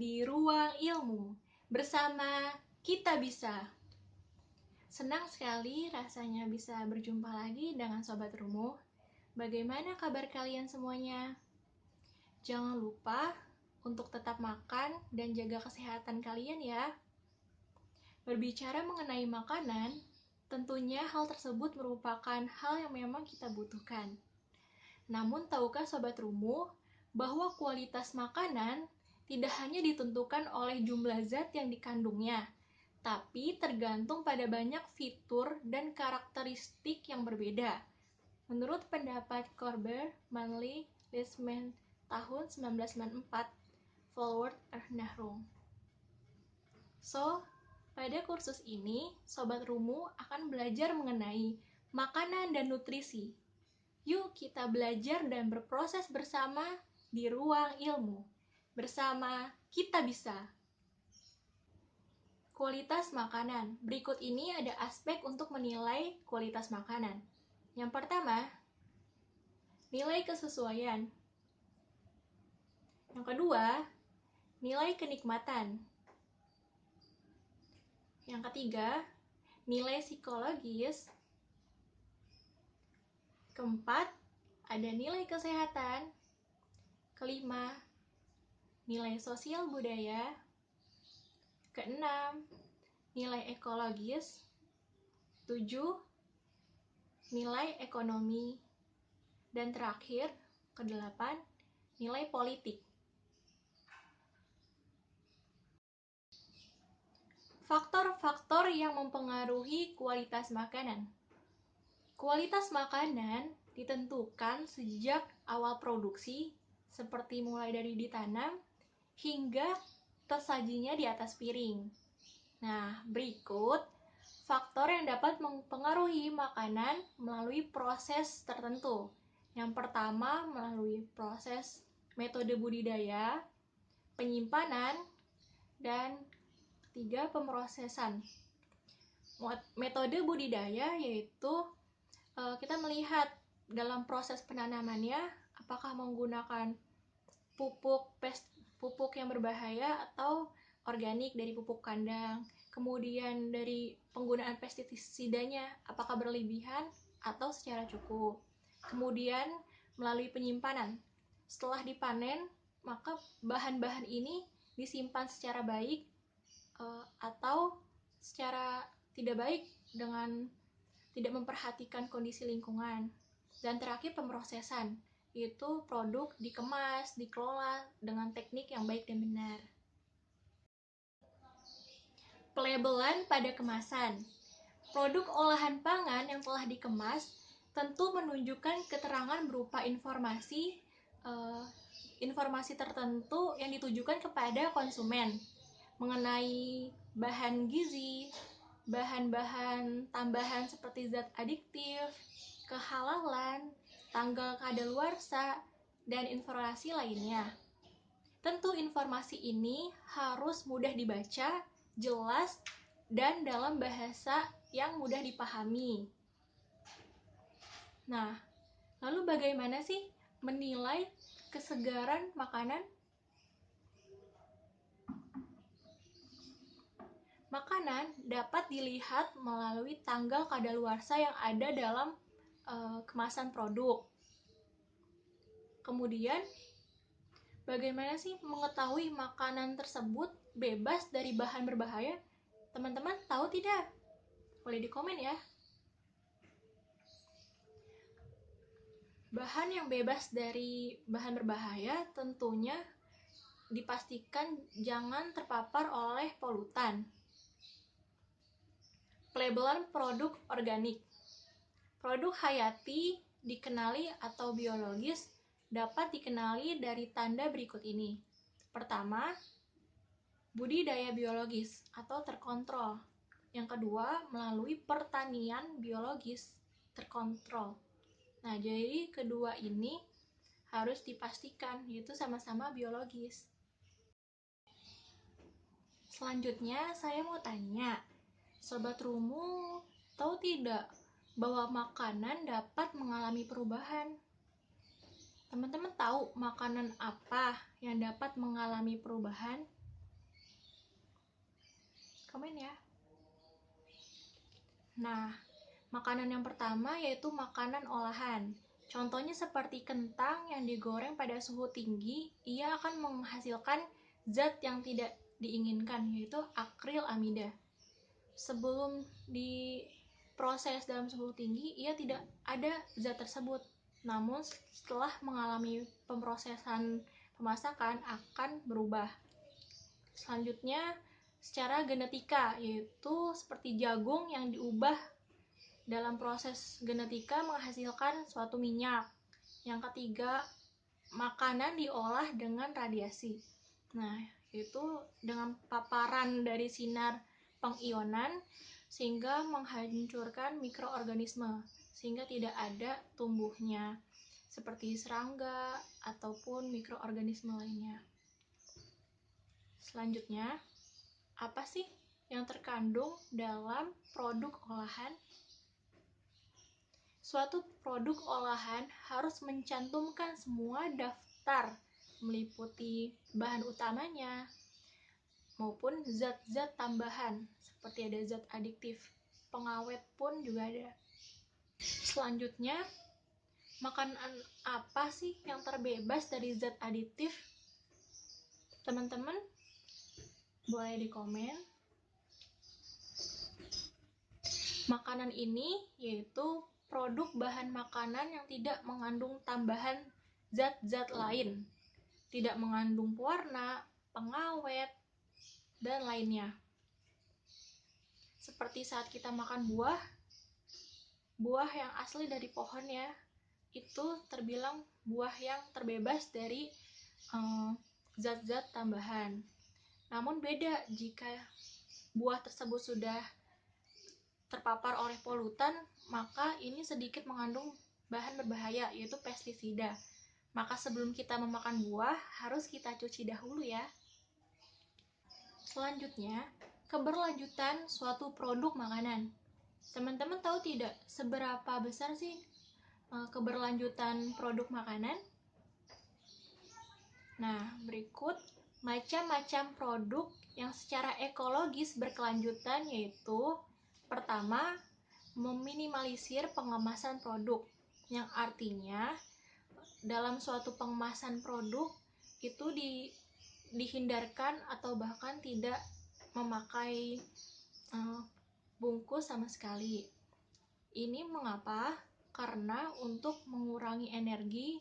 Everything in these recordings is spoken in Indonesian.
di Ruang Ilmu bersama Kita Bisa. Senang sekali rasanya bisa berjumpa lagi dengan Sobat Rumu. Bagaimana kabar kalian semuanya? Jangan lupa untuk tetap makan dan jaga kesehatan kalian ya. Berbicara mengenai makanan, tentunya hal tersebut merupakan hal yang memang kita butuhkan. Namun tahukah Sobat Rumu bahwa kualitas makanan tidak hanya ditentukan oleh jumlah zat yang dikandungnya, tapi tergantung pada banyak fitur dan karakteristik yang berbeda. Menurut pendapat Korber, Manley, Lisman tahun 1994, Forward Nahrung. So, pada kursus ini, Sobat Rumu akan belajar mengenai makanan dan nutrisi. Yuk kita belajar dan berproses bersama di Ruang Ilmu. Bersama Kita Bisa. Kualitas makanan. Berikut ini ada aspek untuk menilai kualitas makanan. Yang pertama, nilai kesesuaian. Yang kedua, nilai kenikmatan. Yang ketiga, nilai psikologis. Keempat, ada nilai kesehatan. Kelima, nilai sosial budaya. Keenam, nilai ekologis. 7, nilai ekonomi. Dan terakhir, kedelapan, nilai politik. Faktor-faktor yang mempengaruhi kualitas makanan. Kualitas makanan ditentukan sejak awal produksi, seperti mulai dari ditanam hingga tersajinya di atas piring. Nah, berikut faktor yang dapat mempengaruhi makanan melalui proses tertentu. Yang pertama, melalui proses metode budidaya, penyimpanan, dan ketiga, pemrosesan. Metode budidaya yaitu kita melihat dalam proses penanamannya apakah menggunakan pupuk yang berbahaya atau organik dari pupuk kandang. Kemudian dari penggunaan pestisidanya apakah berlebihan atau secara cukup. Kemudian melalui penyimpanan. Setelah dipanen, maka bahan-bahan ini disimpan secara baik atau secara tidak baik dengan tidak memperhatikan kondisi lingkungan. Dan terakhir, pemrosesan, yaitu produk dikemas, dikelola dengan teknik yang baik dan benar. Pelabelan pada kemasan. Produk olahan pangan yang telah dikemas tentu menunjukkan keterangan berupa informasi tertentu yang ditujukan kepada konsumen mengenai bahan gizi, bahan-bahan tambahan seperti zat adiktif, kehalalan, tanggal kadaluarsa, dan informasi lainnya. Tentu informasi ini harus mudah dibaca, jelas, dan dalam bahasa yang mudah dipahami. Nah, lalu bagaimana sih menilai kesegaran makanan? Makanan dapat dilihat melalui tanggal kadaluarsa yang ada dalam kemasan produk. Kemudian, bagaimana sih mengetahui makanan tersebut bebas dari bahan berbahaya? Teman-teman tahu tidak? Boleh di komen ya. Bahan yang bebas dari bahan berbahaya tentunya dipastikan jangan terpapar oleh polutan. Pelabelan produk organik. Produk hayati dikenali atau biologis dapat dikenali dari tanda berikut ini. Pertama, budidaya biologis atau terkontrol. Yang kedua, melalui pertanian biologis terkontrol. Nah, jadi kedua ini harus dipastikan, yaitu sama-sama biologis. Selanjutnya, saya mau tanya, Sobat Rumu tahu tidak bahwa makanan dapat mengalami perubahan? Teman-teman tahu makanan apa yang dapat mengalami perubahan? Komen ya. Nah, makanan yang pertama yaitu makanan olahan. Contohnya seperti kentang yang digoreng pada suhu tinggi, ia akan menghasilkan zat yang tidak diinginkan, yaitu akrilamida. Sebelum diproses dalam suhu tinggi, ia tidak ada zat tersebut. Namun setelah mengalami pemrosesan pemasakan akan berubah. Selanjutnya, secara genetika, yaitu seperti jagung yang diubah dalam proses genetika menghasilkan suatu minyak. Yang ketiga, makanan diolah dengan radiasi. Nah, itu dengan paparan dari sinar pengionan sehingga menghancurkan mikroorganisme sehingga tidak ada tumbuhnya seperti serangga ataupun mikroorganisme lainnya. Selanjutnya, apa sih yang terkandung dalam produk olahan? Suatu produk olahan harus mencantumkan semua daftar meliputi bahan utamanya maupun zat-zat tambahan seperti ada zat adiktif, pengawet pun juga ada. Selanjutnya, makanan apa sih yang terbebas dari zat adiktif? Teman-teman boleh di komen. Makanan ini yaitu produk bahan makanan yang tidak mengandung tambahan zat-zat lain, tidak mengandung pewarna, pengawet, dan lainnya. Seperti saat kita makan buah yang asli dari pohon ya, itu terbilang buah yang terbebas dari zat-zat tambahan. Namun beda jika buah tersebut sudah terpapar oleh polutan, maka ini sedikit mengandung bahan berbahaya yaitu pestisida. Maka sebelum kita memakan buah, harus kita cuci dahulu ya. Selanjutnya, keberlanjutan suatu produk makanan. Teman-teman tahu tidak seberapa besar sih keberlanjutan produk makanan? Nah, berikut macam-macam produk yang secara ekologis berkelanjutan yaitu pertama, meminimalisir pengemasan produk, yang artinya dalam suatu pengemasan produk itu dihindarkan atau bahkan tidak memakai bungkus sama sekali. Ini mengapa? Karena untuk mengurangi energi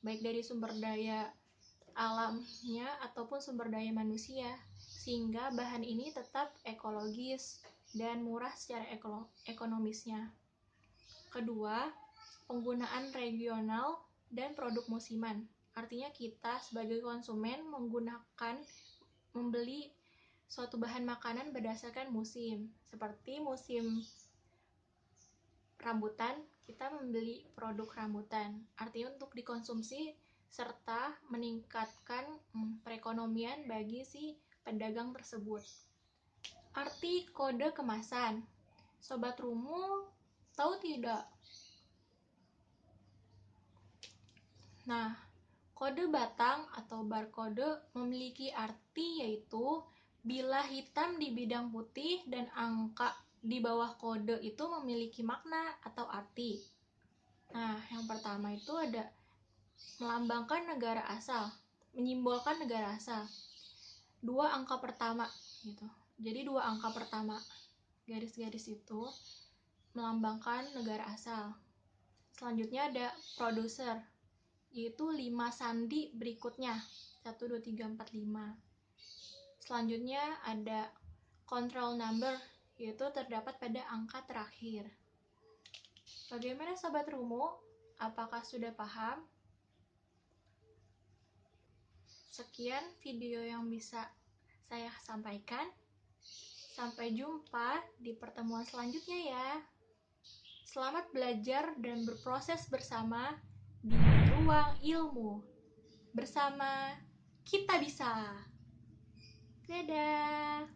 baik dari sumber daya alamnya ataupun sumber daya manusia, sehingga bahan ini tetap ekologis dan murah secara ekonomisnya. Kedua, penggunaan regional dan produk musiman. Artinya kita sebagai konsumen membeli suatu bahan makanan berdasarkan musim. Seperti musim rambutan, kita membeli produk rambutan. Artinya untuk dikonsumsi serta meningkatkan perekonomian bagi si pedagang tersebut. Arti kode kemasan. Sobat Rumu, tahu tidak? Nah, kode batang atau barcode memiliki arti yaitu bila hitam di bidang putih dan angka di bawah kode itu memiliki makna atau arti. Nah, yang pertama itu ada melambangkan negara asal, menyimbolkan negara asal. Dua angka pertama gitu. Jadi dua angka pertama garis-garis itu melambangkan negara asal. Selanjutnya ada produser, yaitu 5 sandi berikutnya 1, 2, 3, 4, 5. Selanjutnya ada control number, yaitu terdapat pada angka terakhir. Bagaimana Sobat Rumu? Apakah sudah paham? Sekian video yang bisa saya sampaikan. Sampai jumpa di pertemuan selanjutnya ya. Selamat belajar dan berproses bersama di ruang ilmu. Bersama kita bisa. Dadah.